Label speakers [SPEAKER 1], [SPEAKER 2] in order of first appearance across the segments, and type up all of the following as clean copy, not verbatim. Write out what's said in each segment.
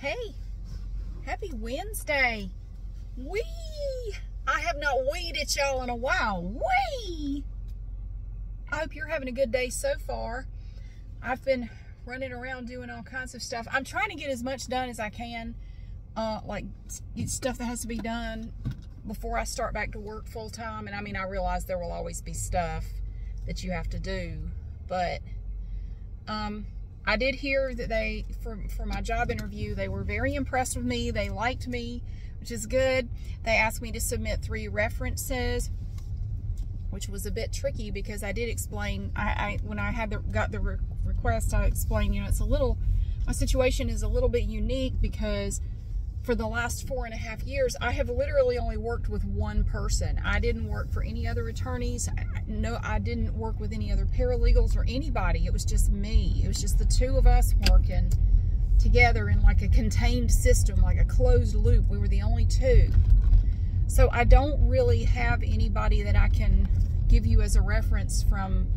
[SPEAKER 1] Hey, happy Wednesday. Wee! I have not weed at y'all in a while. Wee! I hope you're having a good day so far. I've been running around doing all kinds of stuff. I'm trying to get as much done as I can, like stuff that has to be done before I start back to work full time. And I mean, I realize there will always be stuff that you have to do, but I did hear that they, for my job interview, they were very impressed with me. They liked me, which is good. They asked me to submit 3 references, which was a bit tricky because I did explain, when I got the request, I explained, it's a little, my situation is a little bit unique because for the last 4.5 years, I have literally only worked with one person. I didn't work for any other attorneys. No, I didn't work with any other paralegals or anybody. It was just me. It was just the 2 of us working together in like a contained system, like a closed loop. We were the only 2. So I don't really have anybody that I can give you as a reference from,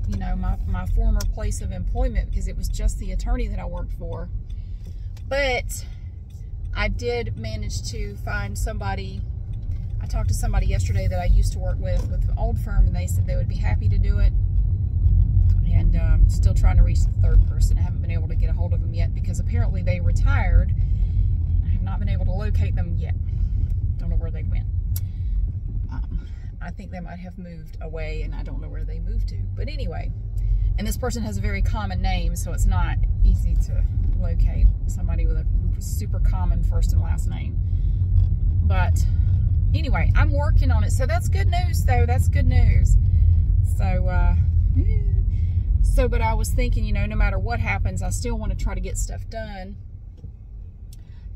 [SPEAKER 1] my former place of employment, because it was just the attorney that I worked for. But I did manage to find somebody. I talked to somebody yesterday that I used to work with an old firm, and they said they would be happy to do it. And still trying to reach the 3rd person. I haven't been able to get a hold of them yet because apparently they retired. I have not been able to locate them yet. Don't know where they went. I think they might have moved away, and I don't know where they moved to. But anyway, and this person has a very common name, so it's not easy to locate somebody with a super common first and last name. But anyway, I'm working on it. So that's good news, though. That's good news. But I was thinking, no matter what happens, I still want to try to get stuff done.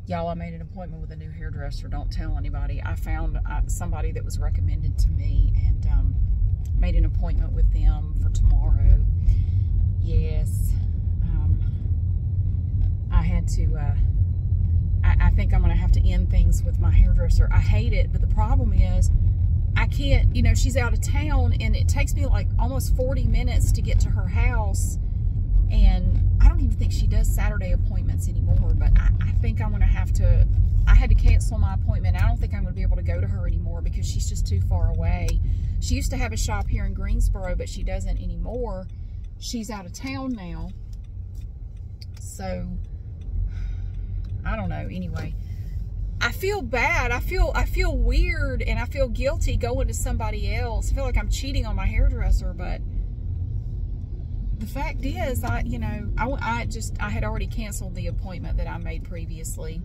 [SPEAKER 1] Y'all, I made an appointment with a new hairdresser. Don't tell anybody. I found somebody that was recommended to me, and made an appointment with them for tomorrow. Yes. I had to, I think I'm going to have to end things with my hairdresser. I hate it, but the problem is I can't, she's out of town, and it takes me like almost 40 minutes to get to her house. And I don't even think she does Saturday appointments anymore, but I think I'm going to have to, I had to cancel my appointment. I don't think I'm going to be able to go to her anymore because she's just too far away. She used to have a shop here in Greensboro, but she doesn't anymore. She's out of town now. So, I don't know. Anyway, I feel bad. I feel weird, and I feel guilty going to somebody else. I feel like I'm cheating on my hairdresser, but the fact is, I had already canceled the appointment that I made previously,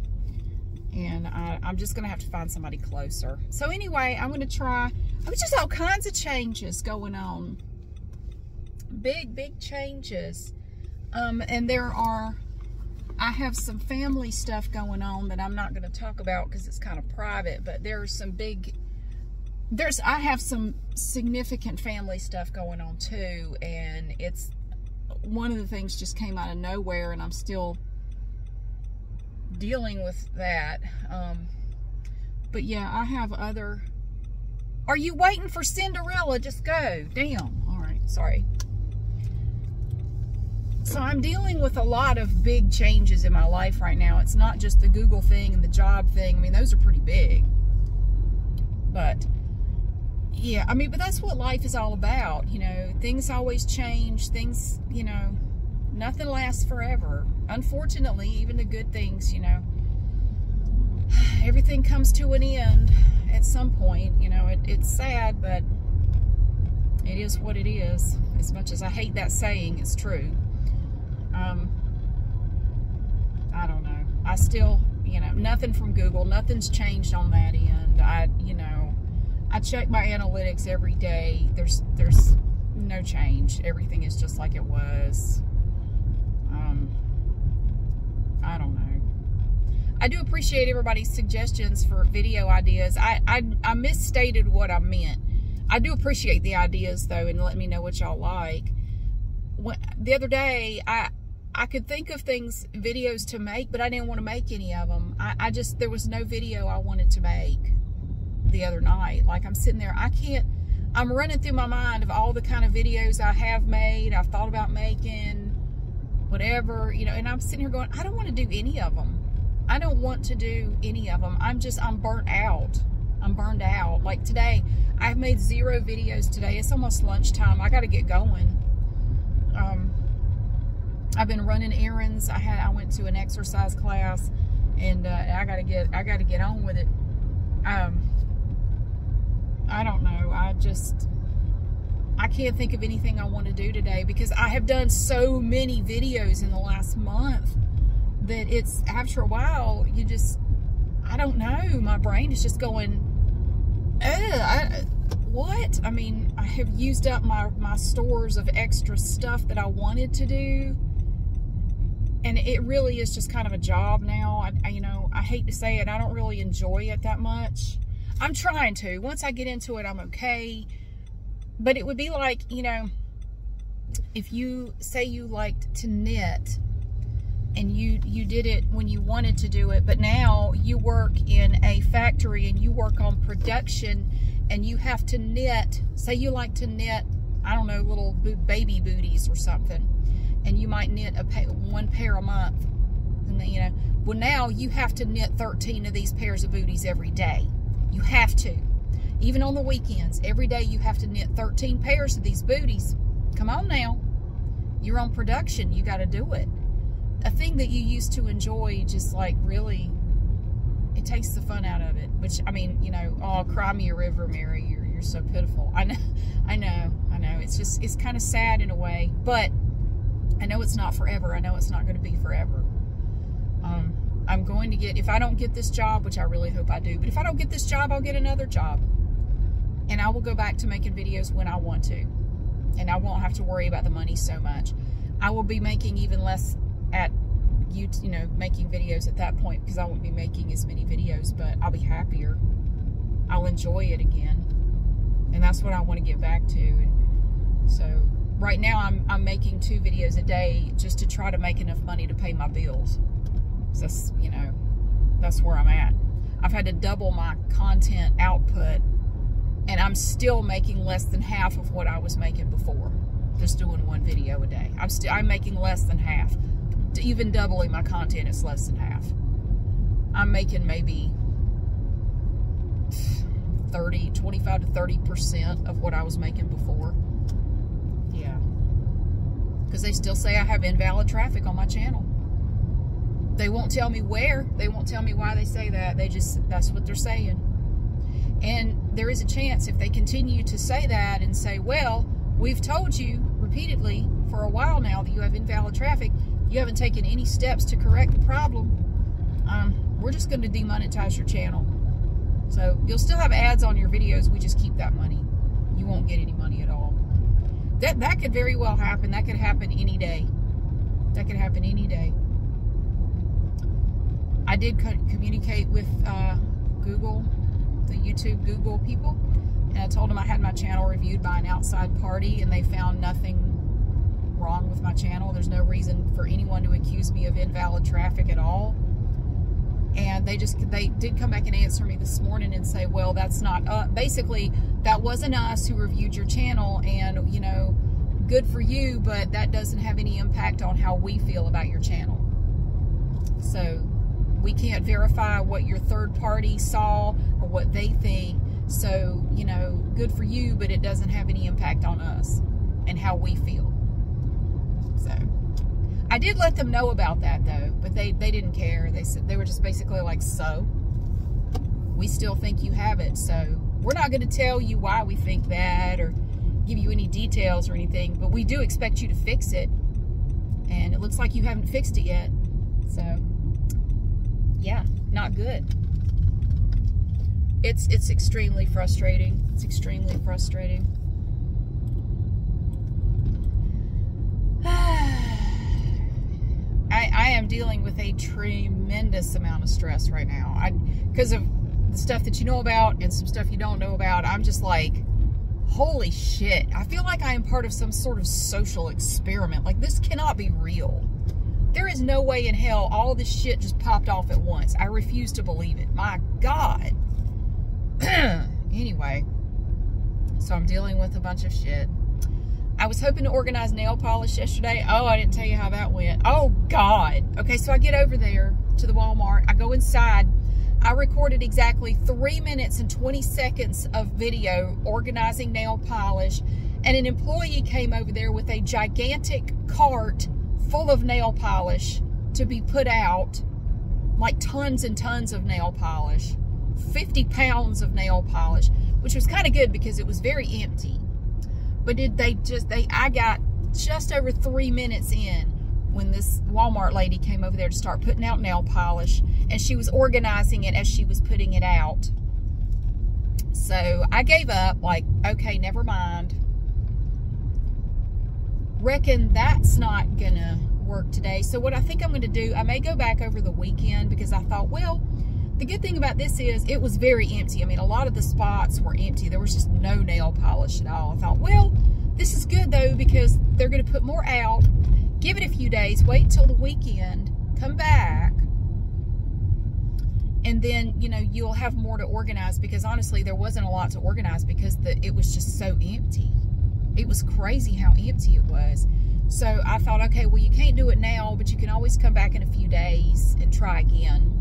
[SPEAKER 1] and I'm just going to have to find somebody closer. So anyway, I'm going to try. It's just all kinds of changes going on. Big changes. And I have some family stuff going on that I'm not going to talk about because it's kind of private, but I have some significant family stuff going on too, and it's one of the things just came out of nowhere, and I'm still dealing with that. But yeah, I have other. Are you waiting for Cinderella? Just go. Damn. All right. Sorry. So I'm dealing with a lot of big changes in my life right now. It's not just the Google thing and the job thing. I mean, those are pretty big. But yeah, but that's what life is all about. Things always change. Things, nothing lasts forever. Unfortunately, even the good things, everything comes to an end at some point. It's sad, but it is what it is. As much as I hate that saying, it's true. I don't know. I still, nothing from Google. Nothing's changed on that end. I check my analytics every day. There's no change. Everything is just like it was. I don't know. I do appreciate everybody's suggestions for video ideas. I misstated what I meant. I do appreciate the ideas, though, and let me know what y'all like. The other day, I could think of videos to make, but I didn't want to make any of them. There was no video I wanted to make the other night. Like, I'm sitting there, I'm running through my mind of all the kind of videos I have made, I've thought about making, whatever, and I'm sitting here going, I don't want to do any of them. I don't want to do any of them. I'm burnt out. I'm burned out. Like today, I've made 0 videos today. It's almost lunchtime. I got to get going. I've been running errands. I went to an exercise class, and I gotta get on with it. I don't know. I can't think of anything I want to do today because I have done so many videos in the last month that it's, after a while, I don't know. My brain is just going, what? I mean, I have used up my stores of extra stuff that I wanted to do. And it really is just kind of a job now. I hate to say it, I don't really enjoy it that much. I'm trying to. Once I get into it, I'm okay. But it would be like, if you say you liked to knit and you did it when you wanted to do it, but now you work in a factory and you work on production and you have to knit. Say you like to knit, I don't know, little baby booties or something. And you might knit one pair a month. And then, well, now you have to knit 13 of these pairs of booties every day. You have to. Even on the weekends, every day you have to knit 13 pairs of these booties. Come on now. You're on production. You got to do it. A thing that you used to enjoy, just like really, it takes the fun out of it. Which, I mean, oh, cry me a river, Mary. You're so pitiful. I know. It's kind of sad in a way, but I know it's not forever. I know it's not going to be forever. I'm going to get, if I don't get this job, which I really hope I do, but if I don't get this job, I'll get another job. And I will go back to making videos when I want to. And I won't have to worry about the money so much. I will be making even less at making videos at that point because I won't be making as many videos, but I'll be happier. I'll enjoy it again. And that's what I want to get back to. And so right now I'm making 2 videos a day just to try to make enough money to pay my bills. So that's, that's where I'm at. I've had to double my content output and I'm still making less than half of what I was making before. Just doing 1 video a day. I'm making less than half. Even doubling my content is less than half. I'm making maybe 25 to 30% of what I was making before. Yeah. Because they still say I have invalid traffic on my channel. They won't tell me where. They won't tell me why they say that. That's what they're saying. And there is a chance if they continue to say that and say, well, we've told you repeatedly for a while now that you have invalid traffic. You haven't taken any steps to correct the problem. We're just going to demonetize your channel. So you'll still have ads on your videos. We just keep that money. You won't get any money at all. That could very well happen. That could happen any day. That could happen any day. I did communicate with Google, the YouTube Google people, and I told them I had my channel reviewed by an outside party, and they found nothing wrong with my channel. There's no reason for anyone to accuse me of invalid traffic at all. And they did come back and answer me this morning and say, well, that's not basically, that wasn't us who reviewed your channel, and good for you, but that doesn't have any impact on how we feel about your channel. So we can't verify what your third party saw or what they think. So, good for you, but it doesn't have any impact on us and how we feel. So I did let them know about that though, but they didn't care. They said, they were just basically like, so we still think you have it. So we're not going to tell you why we think that or give you any details or anything, but we do expect you to fix it. And it looks like you haven't fixed it yet. So yeah, not good. It's extremely frustrating. It's extremely frustrating. I am dealing with a tremendous amount of stress right now. Because of the stuff that you know about and some stuff you don't know about, I'm just like, holy shit. I feel like I am part of some sort of social experiment. Like, this cannot be real. There is no way in hell all this shit just popped off at once. I refuse to believe it. My God. Anyway, so I'm dealing with a bunch of shit. I was hoping to organize nail polish yesterday. Oh, I didn't tell you how that went. Oh, God. Okay, so I get over there to the Walmart. I go inside. I recorded exactly 3 minutes and 20 seconds of video organizing nail polish, and an employee came over there with a gigantic cart full of nail polish to be put out, like tons and tons of nail polish, 50 pounds of nail polish, which was kind of good because it was very empty. But I got just over 3 minutes in when this Walmart lady came over there to start putting out nail polish, and she was organizing it as she was putting it out. So I gave up, like, okay, never mind. Reckon that's not gonna work today. So what I think I'm gonna do, I may go back over the weekend, because I thought, well, the good thing about this is it was very empty. I mean, a lot of the spots were empty. There was just no nail polish at all. I thought, well, this is good though, because they're gonna put more out. Give it a few days, wait till the weekend, come back, and then, you know, you'll have more to organize, because honestly, there wasn't a lot to organize because it was just so empty. It was crazy how empty it was. So I thought, okay, well, you can't do it now, but you can always come back in a few days and try again.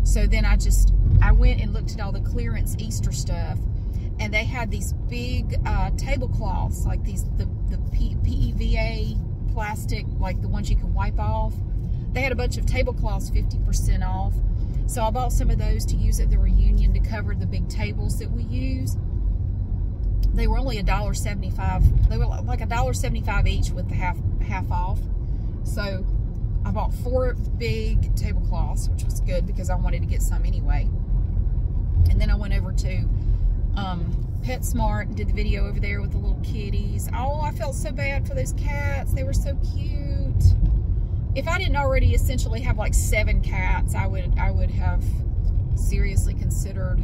[SPEAKER 1] So then I went and looked at all the clearance Easter stuff, and they had these big tablecloths, like the PEVA plastic, like the ones you can wipe off. They had a bunch of tablecloths 50% off. So I bought some of those to use at the reunion to cover the big tables that we use. They were only $1.75. They were like $1.75 each with the half off. So I bought 4 big tablecloths, which was good because I wanted to get some anyway. And then I went over to PetSmart and did the video over there with the little kitties. Oh, I felt so bad for those cats. They were so cute. If I didn't already essentially have like 7 cats, I would have seriously considered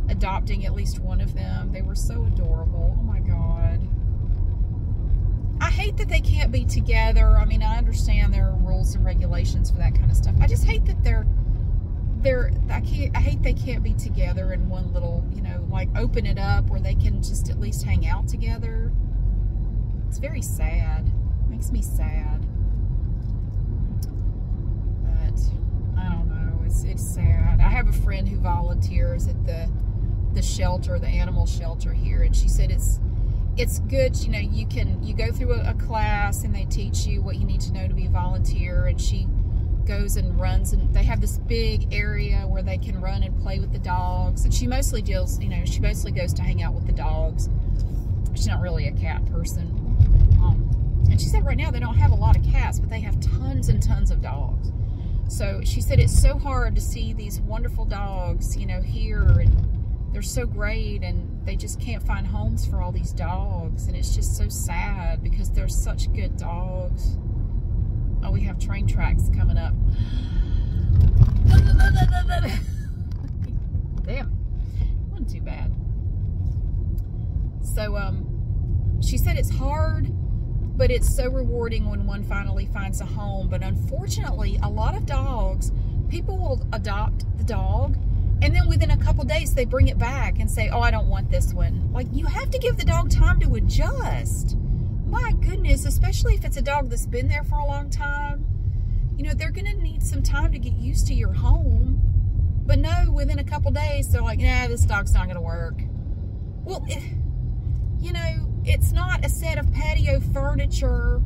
[SPEAKER 1] adopting at least one of them. They were so adorable. Oh my God. I hate that they can't be together. I mean, I understand there are rules and regulations for that kind of stuff. I just hate that I hate they can't be together in one little, you know, like open it up where they can just at least hang out together. It's very sad. It makes me sad. But I don't know. It's sad. I have a friend who volunteers at the shelter, the animal shelter here, and she said it's good. You know, you go through a class and they teach you what you need to know to be a volunteer, and she goes and runs, and they have this big area where they can run and play with the dogs, and she mostly deals, you know, she mostly goes to hang out with the dogs. She's not really a cat person. And she said right now they don't have a lot of cats, but they have tons and tons of dogs. So she said it's so hard to see these wonderful dogs, you know, here, and they're so great, and they just can't find homes for all these dogs, and it's just so sad because they're such good dogs. Oh, we have train tracks coming up. Damn, it wasn't too bad. So, she said it's hard, but it's so rewarding when one finally finds a home. But unfortunately, a lot of dogs, people will adopt the dog, and then within a couple days, they bring it back and say, oh, I don't want this one. Like, you have to give the dog time to adjust. My goodness, especially if it's a dog that's been there for a long time. You know, they're going to need some time to get used to your home. But no, within a couple days, they're like, nah, this dog's not going to work. Well, you know, it's not a set of patio furniture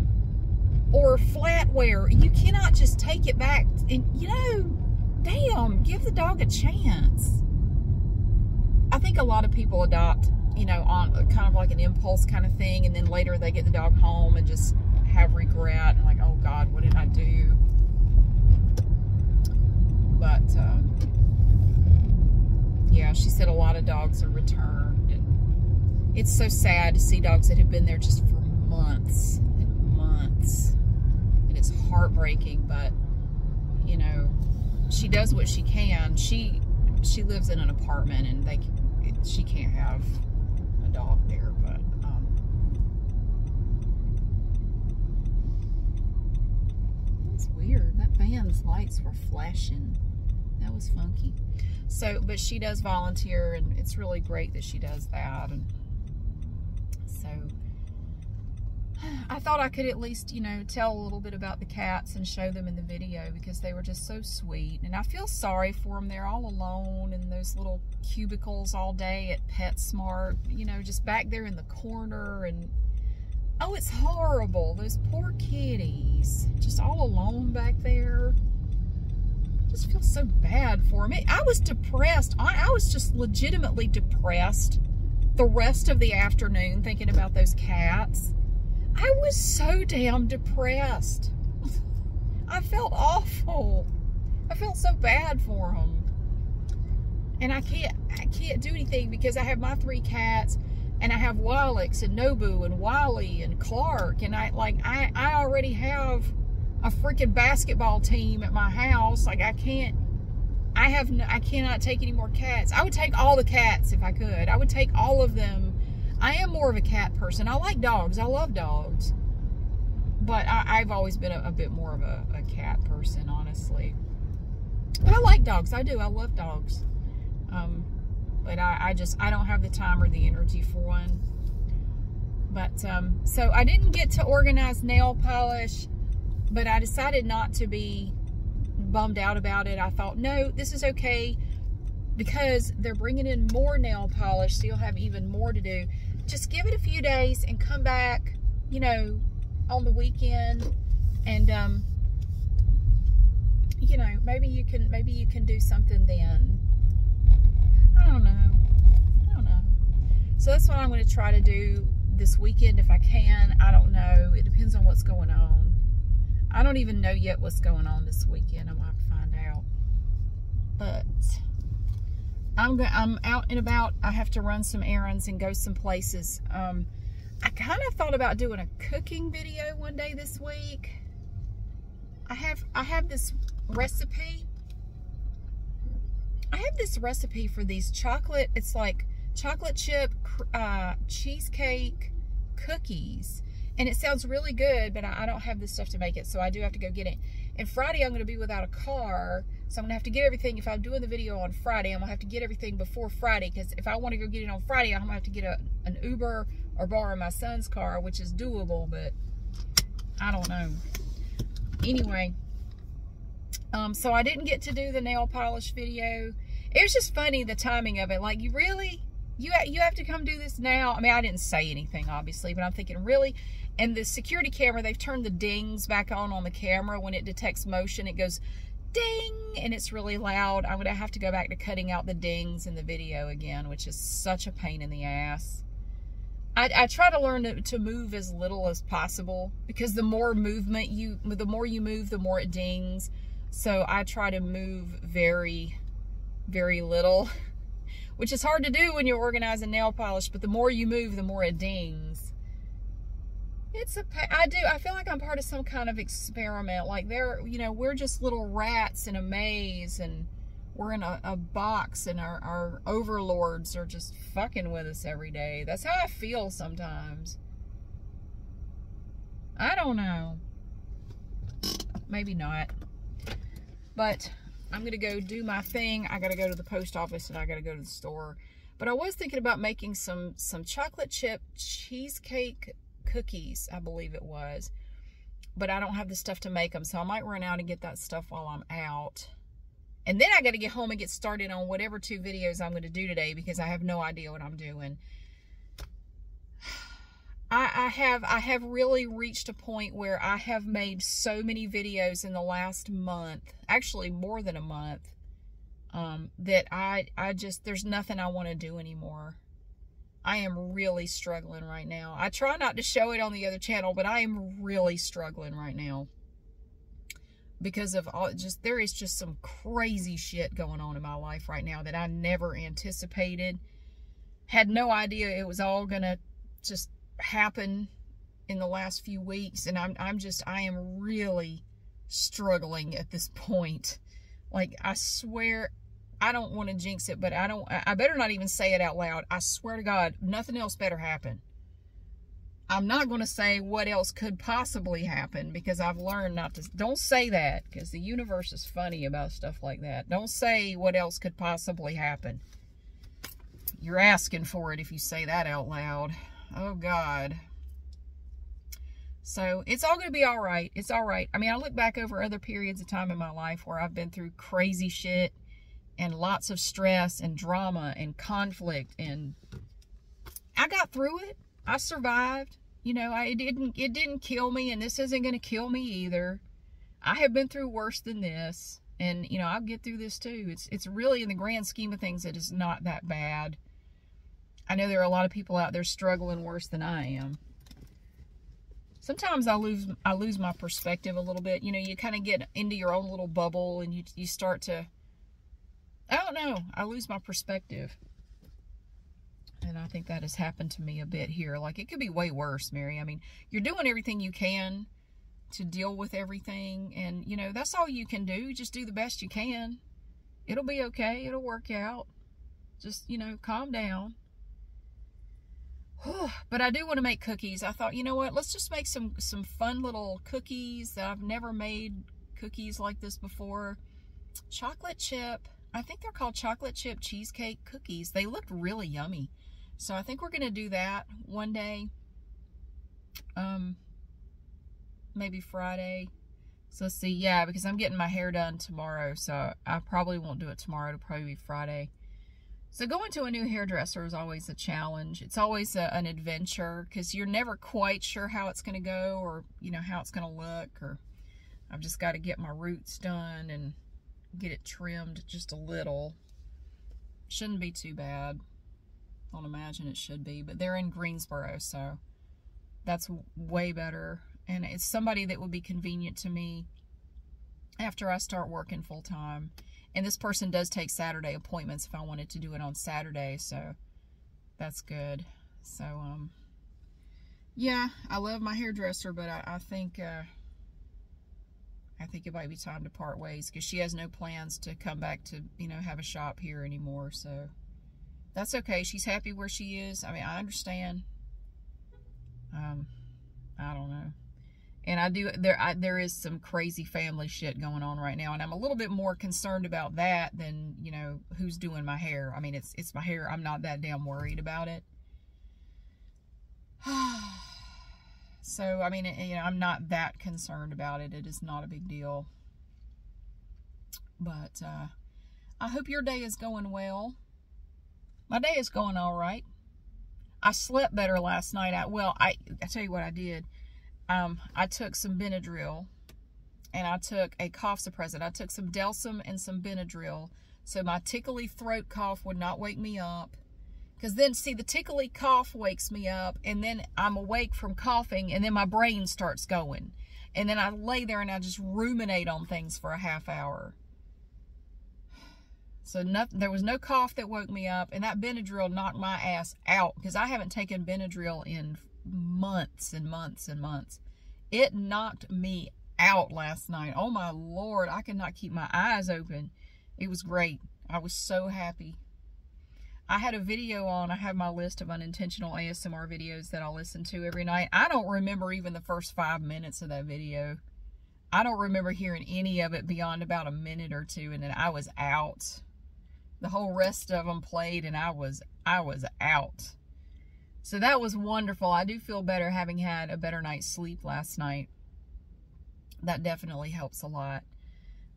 [SPEAKER 1] or flatware. You cannot just take it back and, you know, damn, give the dog a chance. I think a lot of people adopt, you know, on kind of like an impulse kind of thing, and then later they get the dog home and just have regret and like, oh God, what did I do? But yeah, she said a lot of dogs are returned, and it's so sad to see dogs that have been there just for months and months, and it's heartbreaking. But you know, she does what she can. She lives in an apartment, and she can't have a dog there, but it's weird. That van's lights were flashing. That was funky. So, but she does volunteer, and it's really great that she does that. And so I thought I could at least, you know, tell a little bit about the cats and show them in the video because they were just so sweet. And I feel sorry for them. They're all alone in those little cubicles all day at PetSmart, you know, just back there in the corner. And oh, it's horrible. Those poor kitties, just all alone back there. Just feel so bad for them. I was depressed. I was just legitimately depressed the rest of the afternoon thinking about those cats. I was so damn depressed. I felt awful. I felt so bad for them. And I can't do anything because I have my 3 cats, and I have Wallix and Nobu and Wally and Clark, and I already have a freaking basketball team at my house. Like, I cannot take any more cats. I would take all the cats if I could. I would take all of them. I am more of a cat person. I like dogs. I love dogs. But I've always been a bit more of a cat person, honestly. But I like dogs. I do. I love dogs. But I don't have the time or the energy for one. But, so I didn't get to organize nail polish, but I decided not to be bummed out about it. I thought, no, this is okay because they're bringing in more nail polish, so you'll have even more to do. Just give it a few days and come back, you know, on the weekend, and you know, maybe you can do something then. I don't know. So that's what I'm going to try to do this weekend if I can. I don't know. It depends on what's going on. I don't even know yet what's going on this weekend. I'm going to have to find out. But I'm out and about. I have to run some errands and go some places. I kind of thought about doing a cooking video one day this week. I have this recipe. I have this recipe for these chocolate, it's like chocolate chip cheesecake cookies. And it sounds really good, but I don't have the stuff to make it, so I do have to go get it. And Friday, I'm going to be without a car, so I'm going to have to get everything. If I'm doing the video on Friday, I'm going to have to get everything before Friday, because if I want to go get it on Friday, I'm going to have to get an Uber or borrow my son's car, which is doable, but I don't know. Anyway, so I didn't get to do the nail polish video. It was just funny, the timing of it. Like, you really... You have to come do this now. I mean, I didn't say anything, obviously, but I'm thinking, really? And the security camera, they've turned the dings back on the camera. When it detects motion, it goes ding, and it's really loud. I'm going to have to go back to cutting out the dings in the video again, which is such a pain in the ass. I try to learn to move as little as possible, because the more movement the more you move, the more it dings. So I try to move very, very little, which is hard to do when you're organizing nail polish, but the more you move, the more it dings. I feel like I'm part of some kind of experiment. Like, we're just little rats in a maze, and we're in a box, and our overlords are just fucking with us every day. That's how I feel sometimes. I don't know. Maybe not. But I'm going to go do my thing. I got to go to the post office, and I got to go to the store. But I was thinking about making some chocolate chip cheesecake cookies, I believe it was. But I don't have the stuff to make them, so I might run out and get that stuff while I'm out. And then I got to get home and get started on whatever 2 videos I'm going to do today, because I have no idea what I'm doing. I have really reached a point where I have made so many videos in the last month, actually more than a month, that there's nothing I want to do anymore. I am really struggling right now. I try not to show it on the other channel, but I am really struggling right now. Because of there is just some crazy shit going on in my life right now that I never anticipated. Had no idea it was all gonna just happen in the last few weeks, and I am really struggling at this point. Like, I swear, I don't want to jinx it, but I better not even say it out loud. I swear to God, nothing else better happen. I'm not going to say what else could possibly happen, because I've learned not to. Don't say that, because the universe is funny about stuff like that. Don't say what else could possibly happen. You're asking for it if you say that out loud. Oh, God. So it's all going to be all right. It's all right. I mean, I look back over other periods of time in my life where I've been through crazy shit and lots of stress and drama and conflict, and I got through it. I survived. You know, it didn't kill me, and this isn't going to kill me either. I have been through worse than this, and, you know, I'll get through this too. It's really, in the grand scheme of things, it is not that bad. I know there are a lot of people out there struggling worse than I am. Sometimes I lose my perspective a little bit. You know, you kind of get into your own little bubble, and you start to, I don't know, I lose my perspective. And I think that has happened to me a bit here. Like, it could be way worse, Mary. I mean, you're doing everything you can to deal with everything, and, you know, that's all you can do. Just do the best you can. It'll be okay. It'll work out. Just, you know, calm down. But I do want to make cookies. I thought, you know what, let's just make some fun little cookies that I've never made cookies like this before. Chocolate chip, I think they're called chocolate chip cheesecake cookies. They looked really yummy. So I think we're going to do that one day. Maybe Friday. So let's see, yeah, because I'm getting my hair done tomorrow, so I probably won't do it tomorrow. It'll probably be Friday. So going to a new hairdresser is always a challenge. It's always an adventure, because you're never quite sure how it's going to go, or, you know, how it's going to look. Or I've just got to get my roots done and get it trimmed just a little. Shouldn't be too bad. I don't imagine it should be, but they're in Greensboro, so that's way better. And it's somebody that would be convenient to me after I start working full time. And this person does take Saturday appointments if I wanted to do it on Saturday, so that's good. So, yeah, I love my hairdresser, but I think it might be time to part ways, because she has no plans to come back to, you know, have a shop here anymore. So that's okay. She's happy where she is. I mean, I understand. I don't know. And there is some crazy family shit going on right now, and I'm a little bit more concerned about that than, you know, who's doing my hair. I mean, it's my hair. I'm not that damn worried about it. So, I mean, you know, I'm not that concerned about it. It is not a big deal. But I hope your day is going well. My day is going all right. I slept better last night. I tell you what I did. I took some Benadryl, and I took a cough suppressant. I took some Delsum and some Benadryl, so my tickly throat cough would not wake me up. Because then, see, the tickly cough wakes me up, and then I'm awake from coughing, and then my brain starts going. And then I lay there and I just ruminate on things for a half hour. So there was no cough that woke me up, and that Benadryl knocked my ass out, because I haven't taken Benadryl in months and months and months. It knocked me out last night. Oh my Lord, I could not keep my eyes open. It was great. I was so happy. I had a video on. I have my list of unintentional ASMR videos that I'll listen to every night. I don't remember even the first 5 minutes of that video. I don't remember hearing any of it beyond about a minute or two, and then I was out. The whole rest of them played, and I was out. So that was wonderful. I do feel better having had a better night's sleep last night. That definitely helps a lot.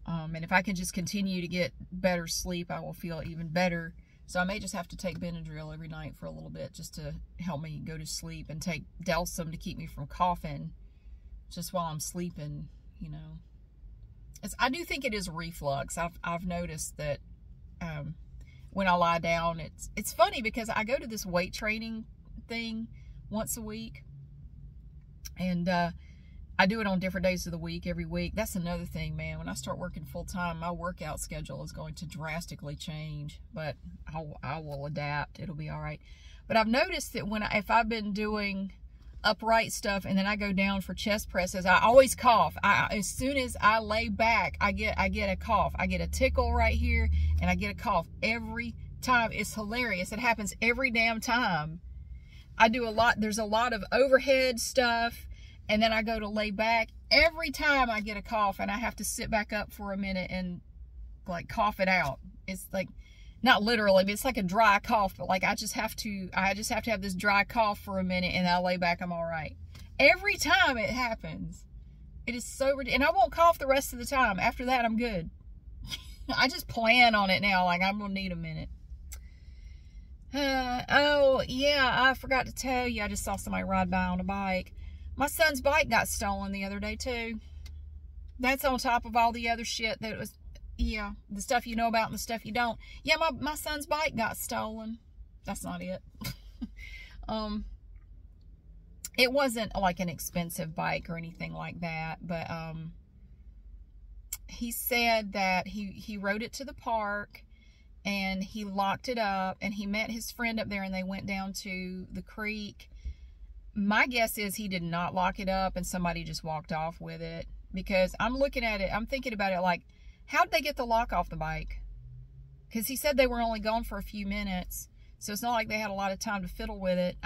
[SPEAKER 1] And if I can just continue to get better sleep, I will feel even better. So I may just have to take Benadryl every night for a little bit, just to help me go to sleep, and take Delsum to keep me from coughing just while I'm sleeping, you know. I do think it is reflux. I've noticed that when I lie down, it's funny, because I go to this weight training thing once a week, and I do it on different days of the week every week. That's another thing, man. When I start working full-time, my workout schedule is going to drastically change, but I will adapt. It'll be all right. But I've noticed that if I've been doing upright stuff and then I go down for chest presses, I always cough. As soon as I lay back, I get a cough. I get a tickle right here, and I get a cough every time. It's hilarious. It happens every damn time. I do a lot. There's a lot of overhead stuff, and then I go to lay back. Every time I get a cough, and I have to sit back up for a minute and, like, cough it out. It's like, not literally, but it's like a dry cough. But, like, I just have to have this dry cough for a minute, and I lay back. I'm all right. Every time it happens. It is so ridiculous. And I won't cough the rest of the time. After that, I'm good. I just plan on it now. Like, I'm going to need a minute. Oh, yeah, I forgot to tell you. I just saw somebody ride by on a bike. My son's bike got stolen the other day, too. That's on top of all the other shit that was, yeah, the stuff you know about and the stuff you don't. Yeah, my son's bike got stolen. That's not it. It wasn't like an expensive bike or anything like that, but he said that he rode it to the park and he locked it up and he met his friend up there and they went down to the creek. My guess is he did not lock it up and somebody just walked off with it, because I'm looking at it, I'm thinking about it like, how did they get the lock off the bike? Because he said they were only gone for a few minutes, so it's not like they had a lot of time to fiddle with it.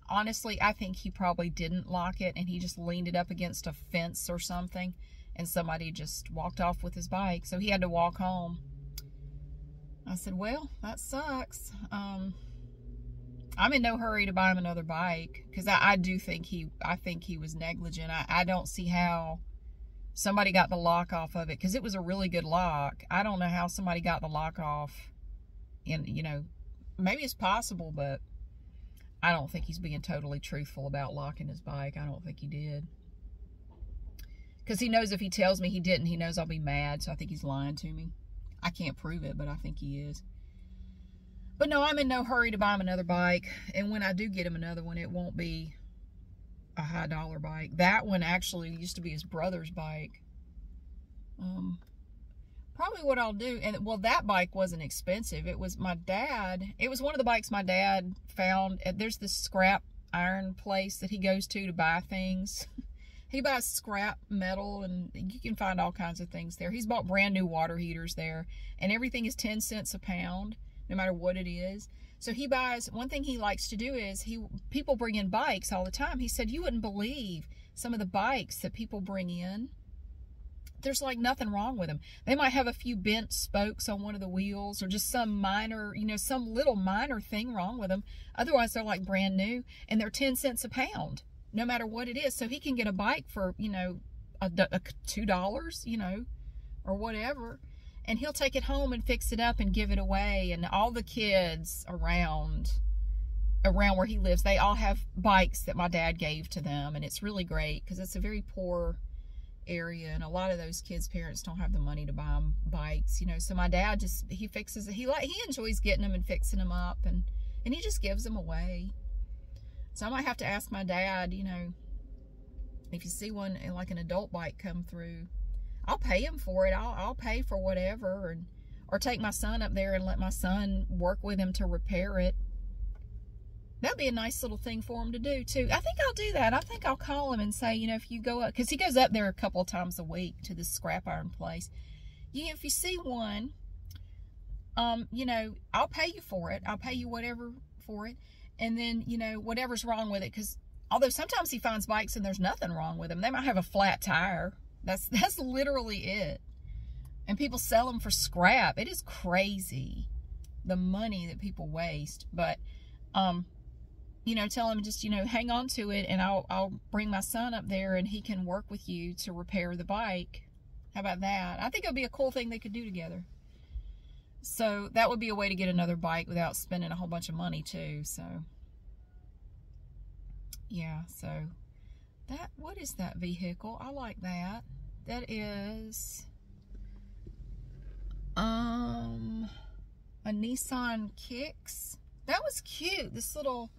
[SPEAKER 1] Honestly, I think he probably didn't lock it and he just leaned it up against a fence or something and somebody just walked off with his bike. So he had to walk home. I said, well, that sucks. I'm in no hurry to buy him another bike because I think he was negligent. I don't see how somebody got the lock off of it because it was a really good lock. I don't know how somebody got the lock off. And, you know, maybe it's possible, but I don't think he's being totally truthful about locking his bike. I don't think he did. Because he knows if he tells me he didn't, he knows I'll be mad. So I think he's lying to me. I can't prove it, but I think he is. But no, I'm in no hurry to buy him another bike. And when I do get him another one, it won't be a high dollar bike. That one actually used to be his brother's bike. Probably what I'll do, and well, that bike wasn't expensive. It was my dad. It was one of the bikes my dad found. There's this scrap iron place that he goes to buy things. He buys scrap metal, and you can find all kinds of things there. He's bought brand new water heaters there, and everything is 10 cents a pound, no matter what it is. So he buys, one thing he likes to do is, people bring in bikes all the time. He said, you wouldn't believe some of the bikes that people bring in. There's like nothing wrong with them. They might have a few bent spokes on one of the wheels or just some minor, you know, some little minor thing wrong with them. Otherwise, they're like brand new and they're 10 cents a pound, no matter what it is. So he can get a bike for, you know, $2, you know, or whatever. And he'll take it home and fix it up and give it away. And all the kids around where he lives, they all have bikes that my dad gave to them. And it's really great because it's a very poor area, and a lot of those kids' parents don't have the money to buy them bikes, you know. So my dad he fixes it. He enjoys getting them and fixing them up, and he just gives them away. So I might have to ask my dad, you know, if you see one like an adult bike come through, I'll pay him for it. I'll pay for whatever, or take my son up there and let my son work with him to repair it. That'd be a nice little thing for him to do, too. I think I'll do that. I think I'll call him and say, you know, if you go up, because he goes up there a couple of times a week to this scrap iron place. If you see one, you know, I'll pay you for it. I'll pay you whatever for it. And then, you know, whatever's wrong with it, because although sometimes he finds bikes and there's nothing wrong with them. They might have a flat tire. That's literally it. And people sell them for scrap. It is crazy, the money that people waste. But, you know, tell him just, you know, hang on to it, and I'll bring my son up there and he can work with you to repair the bike. How about that? I think it would be a cool thing they could do together. So that would be a way to get another bike without spending a whole bunch of money too. So yeah, so what is that vehicle? I like that. That is a Nissan Kicks. That was cute. This little,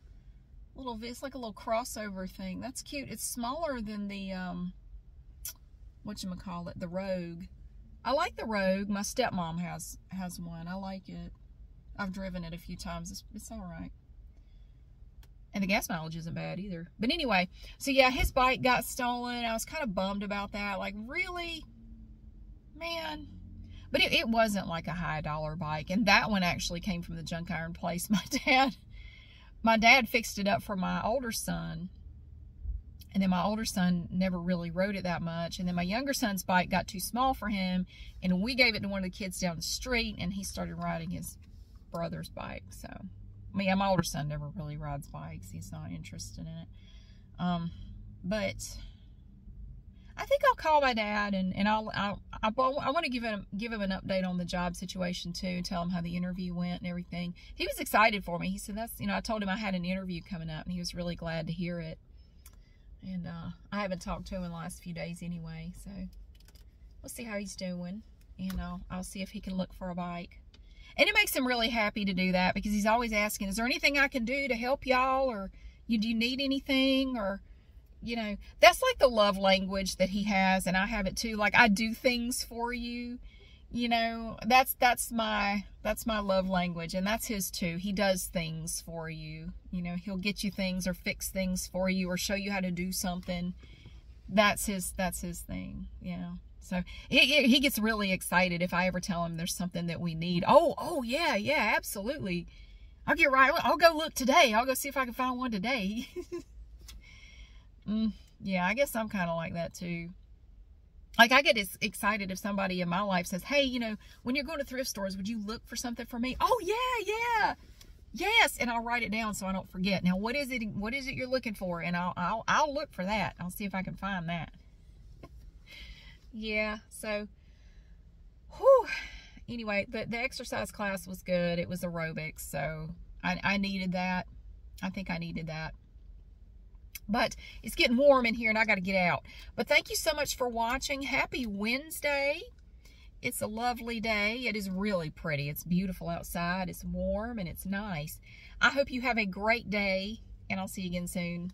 [SPEAKER 1] it's like a little crossover thing. That's cute. It's smaller than the, whatchamacallit, the Rogue. I like the Rogue. My stepmom has one. I like it. I've driven it a few times. It's all right. And the gas mileage isn't bad either. But anyway, so yeah, his bike got stolen. I was kind of bummed about that. Like, really? Man. But it wasn't like a high dollar bike. And that one actually came from the junk iron place. My dad fixed it up for my older son. And then my older son never really rode it that much. And then my younger son's bike got too small for him. And we gave it to one of the kids down the street. And he started riding his brother's bike. So, yeah, my older son never really rides bikes. He's not interested in it. But I think I'll call my dad, and I want to give him an update on the job situation too, tell him how the interview went and everything. He was excited for me. He said, that's, I told him I had an interview coming up, and he was really glad to hear it. And I haven't talked to him in the last few days anyway, so we'll see how he's doing. And I'll see if he can look for a bike. And it makes him really happy to do that, because he's always asking, is there anything I can do to help y'all, or do you need anything, or that's like the love language that he has, and I have it too. Like, I do things for you, that's my love language, and that's his too. He does things for you. He'll get you things or fix things for you or show you how to do something. That's his thing. So he gets really excited if I ever tell him there's something that we need. Oh yeah, absolutely. I'll get right. I'll go look today. I'll go see if I can find one today. Yeah, I guess I'm kind of like that too. Like, I get excited if somebody in my life says, hey, when you're going to thrift stores, would you look for something for me? Oh, yeah. Yes. And I'll write it down so I don't forget. Now, what is it you're looking for? And I'll look for that. I'll see if I can find that. Yeah. So, whew. Anyway, the exercise class was good. It was aerobics. So I needed that. I think I needed that. But it's getting warm in here and I got to get out. But thank you so much for watching. Happy Wednesday. It's a lovely day. It is really pretty. It's beautiful outside. It's warm and it's nice. I hope you have a great day, and I'll see you again soon.